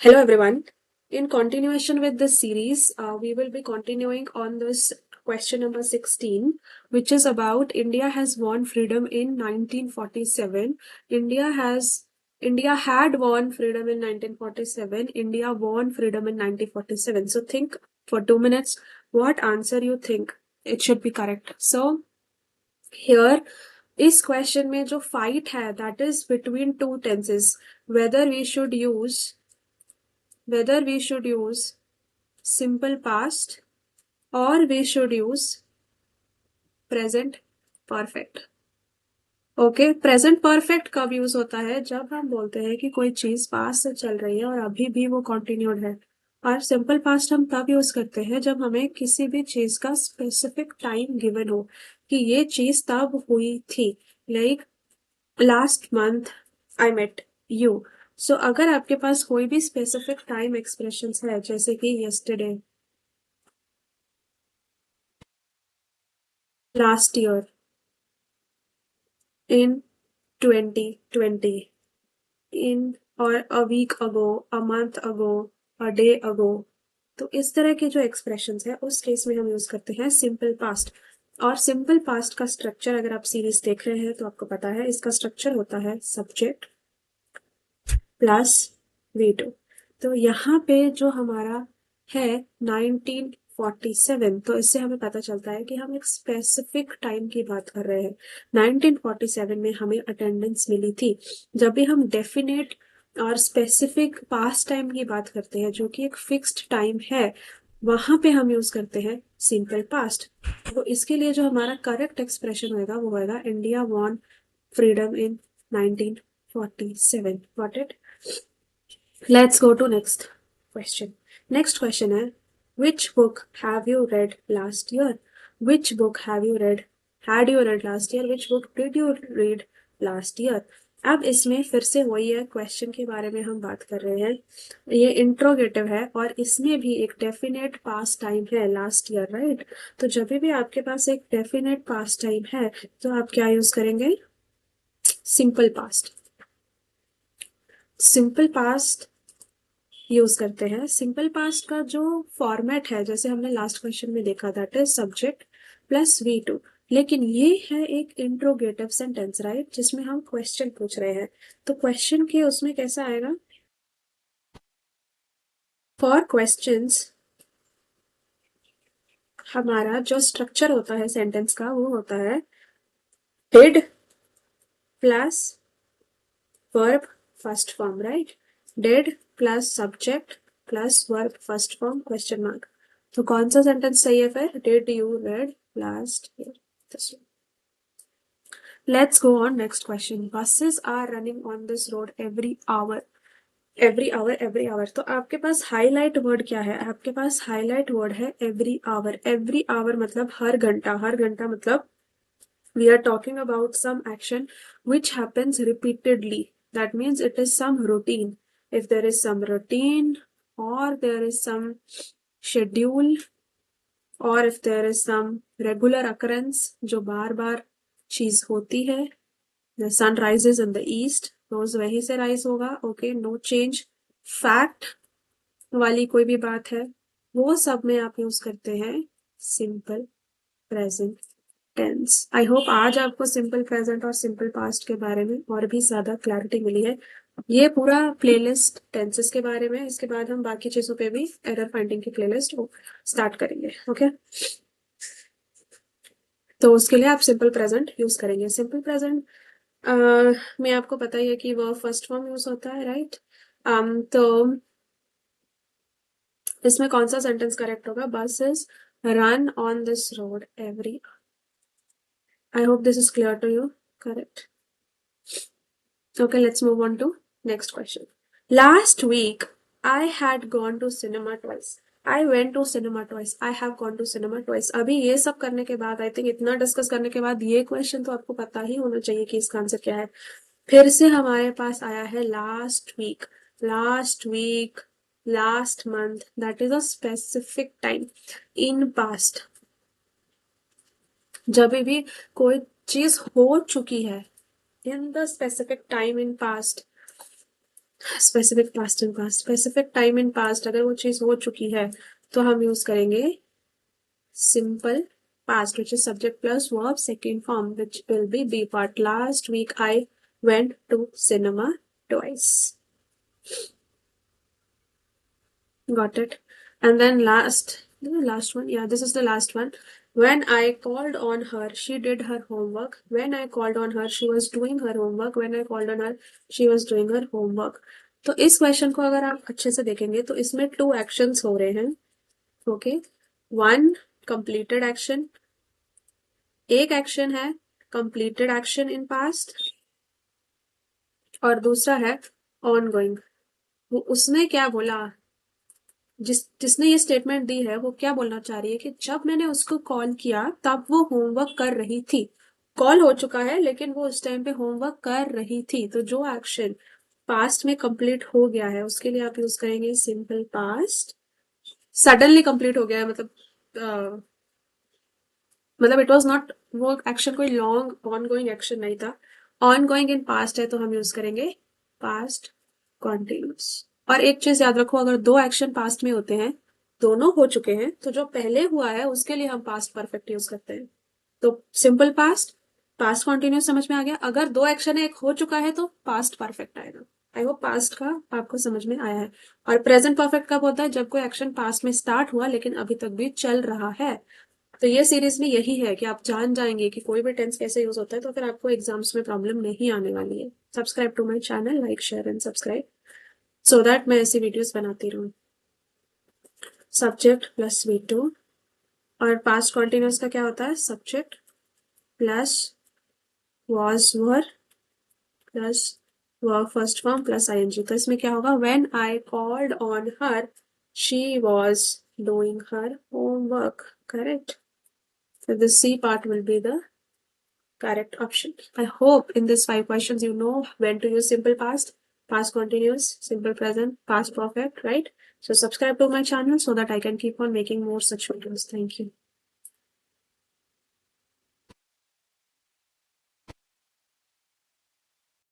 Hello everyone. In continuation with this series, we will be continuing on this question number 16, which is about India has won freedom in 1947. India had won freedom in 1947. India won freedom in 1947. So think for 2 minutes what answer you think it should be correct. So here इस question में जो fight है that is between two tenses whether we should use simple past or we should use present perfect. Okay, present perfect कब use होता है? जब हम बोलते हैं कि कोई चीज पास्ट से चल रही है और अभी भी वो कंटिन्यूड है। और सिंपल पास्ट हम तब यूज करते हैं जब हमें किसी भी चीज का स्पेसिफिक टाइम गिवन हो कि ये चीज तब हुई थी। Like last month I met you. So अगर आपके पास कोई भी स्पेसिफिक टाइम एक्सप्रेशन है जैसे कि yesterday, last year, in 2020, in or a week ago, a month ago, a day ago, तो इस तरह के जो एक्सप्रेशंस है उस केस में हम यूज करते हैं सिंपल पास्ट। और सिंपल पास्ट का स्ट्रक्चर अगर आप सीरीज देख रहे हैं तो आपको पता है इसका स्ट्रक्चर होता है सब्जेक्ट प्लस V2। तो यहाँ पे जो हमारा है 1947, तो इससे हमें पता चलता है कि हम एक स्पेसिफिक टाइम की बात कर रहे हैं। 1947 में हमें अटेंडेंस मिली थी। जब भी हम डेफिनेट और स्पेसिफिक पास्ट टाइम की बात करते हैं जो कि एक फिक्स्ड टाइम है, वहां पे हम यूज करते हैं सिंपल पास्ट। तो इसके लिए जो हमारा करेक्ट एक्सप्रेशन होगा वो होगा India won freedom in 1947। Got it? Let's go to next question. Next question है, which book have you read last year? Which book have you read? Had you read last year? Which book did you read last year? अब इसमें फिर से वही है, question के बारे में हम बात कर रहे हैं। ये इंट्रोगेटिव है और इसमें भी एक डेफिनेट पास्ट टाइम है, लास्ट ईयर, राइट? तो जब भी आपके पास एक डेफिनेट पास्ट टाइम है तो आप क्या यूज करेंगे? Simple past. Simple past use करते हैं। सिंपल पास्ट का जो फॉर्मेट है जैसे हमने लास्ट क्वेश्चन में देखा that is subject plus V2, लेकिन ये है एक इंट्रोगेटिव सेंटेंस, राइट, जिसमें हम क्वेश्चन पूछ रहे हैं। तो क्वेश्चन के उसमें कैसा आएगा? फॉर क्वेश्चंस हमारा जो स्ट्रक्चर होता है सेंटेंस का वो होता है did plus verb first form, right? Did plus subject plus verb first form question mark. तो कौन सा सेंटेंस सही है फिर? Did you read last year? Let's go on next question. Buses are running on this road every hour. every hour। तो आपके पास highlight word क्या है? आपके पास हाईलाइट वर्ड है एवरी आवर। एवरी आवर मतलब हर घंटा। हर घंटा मतलब we are talking about some action which happens repeatedly. That means it is some routine. If there is some routine or there is some schedule or if there is some regular occurrence जो बार बार चीज होती है, the sun rises in the east, रोज वहीं से rise होगा, okay, no change, fact वाली कोई भी बात है, वो सब में आप यूज करते हैं simple present tense. I hope आज आपको सिंपल प्रेजेंट और सिंपल पास्ट के बारे में और भी ज्यादा क्लैरिटी मिली है। ये पूरा प्लेलिस्ट टेंसेस के बारे में, इसके बाद हम बाकी चीजों पे भी एरर फाइंडिंग की प्लेलिस्ट स्टार्ट करेंगे, ओके? तो उसके लिए आप सिंपल प्रेजेंट यूज करेंगे। सिंपल प्रेजेंट में आपको पता ही है कि वर्ब फर्स्ट फॉर्म यूज होता है, राइट? तो इसमें कौन सा सेंटेंस करेक्ट होगा? Buses run on this road every. I hope this is clear to you. Correct. Okay, let's move on to next question. Last week, I had gone to cinema twice. I went to cinema twice. I have gone to cinema twice. अभी ये सब करने के बाद, I think इतना discuss करने के बाद, ये क्वेश्चन तो आपको पता ही होना चाहिए कि इसका आंसर क्या है। फिर से हमारे पास आया है last week. Last week, last month, that is a specific time in past. जब भी कोई चीज हो चुकी है in the specific time in past, specific past and past, specific time in past, अगर वो चीज हो चुकी है तो हम यूज करेंगे simple past, which is subject plus verb second form, which will be part. Last week I went to cinema twice. Got it? And then last one, yeah, this is the last one. When I called on her, she did her homework. When I called on her, she was doing her homework. When I called on her, she was doing her homework. तो इस question को अगर आप अच्छे से देखेंगे तो इसमें 2 एक्शंस हो रहे हैं. ओके, 1 completed action, एक एक्शन है कंप्लीटेड एक्शन इन पास्ट और दूसरा है ऑन गोइंग. वो उसने क्या बोला, जिसने ये स्टेटमेंट दी है वो क्या बोलना चाह रही है कि जब मैंने उसको कॉल किया तब वो होमवर्क कर रही थी. कॉल हो चुका है लेकिन वो उस टाइम पे होमवर्क कर रही थी. तो जो एक्शन पास्ट में कंप्लीट हो गया है उसके लिए आप यूज करेंगे सिंपल पास्ट. सडनली कंप्लीट हो गया है मतलब इट वॉज नॉट, वो एक्शन कोई लॉन्ग ऑन गोइंग एक्शन नहीं था. ऑन गोइंग इन पास्ट है तो हम यूज करेंगे पास्ट कॉन्टिन्यूस. और एक चीज याद रखो, अगर 2 एक्शन पास्ट में होते हैं, दोनों हो चुके हैं, तो जो पहले हुआ है उसके लिए हम पास्ट परफेक्ट यूज करते हैं. तो सिंपल पास्ट, पास्ट कॉन्टिन्यूस समझ में आ गया. अगर 2 एक्शन है, एक हो चुका है तो पास्ट परफेक्ट आएगा. आई होप पास्ट का आपको समझ में आया है. और प्रेजेंट परफेक्ट कब होता है, जब कोई एक्शन पास्ट में स्टार्ट हुआ लेकिन अभी तक भी चल रहा है. तो ये सीरीज में यही है कि आप जान जाएंगे कि कोई भी टेंस कैसे यूज होता है, तो फिर आपको एग्जाम्स में प्रॉब्लम नहीं आने वाली है. Subscribe to my channel, like share and subscribe, so that मैं ऐसी वीडियोस बनाती रहूं. Subject plus V2. और पास्ट कॉन्टिन्यूस का क्या होता है, subject plus was were plus verb first form plus ING. तो इसमें क्या होगा, when I called on her she was doing her homework. Correct. So the C part will be the correct option. I hope in these 5 questions you know when to use simple past, past continuous, simple present, past perfect, right? So subscribe to my channel so that I can keep on making more such videos. Thank you.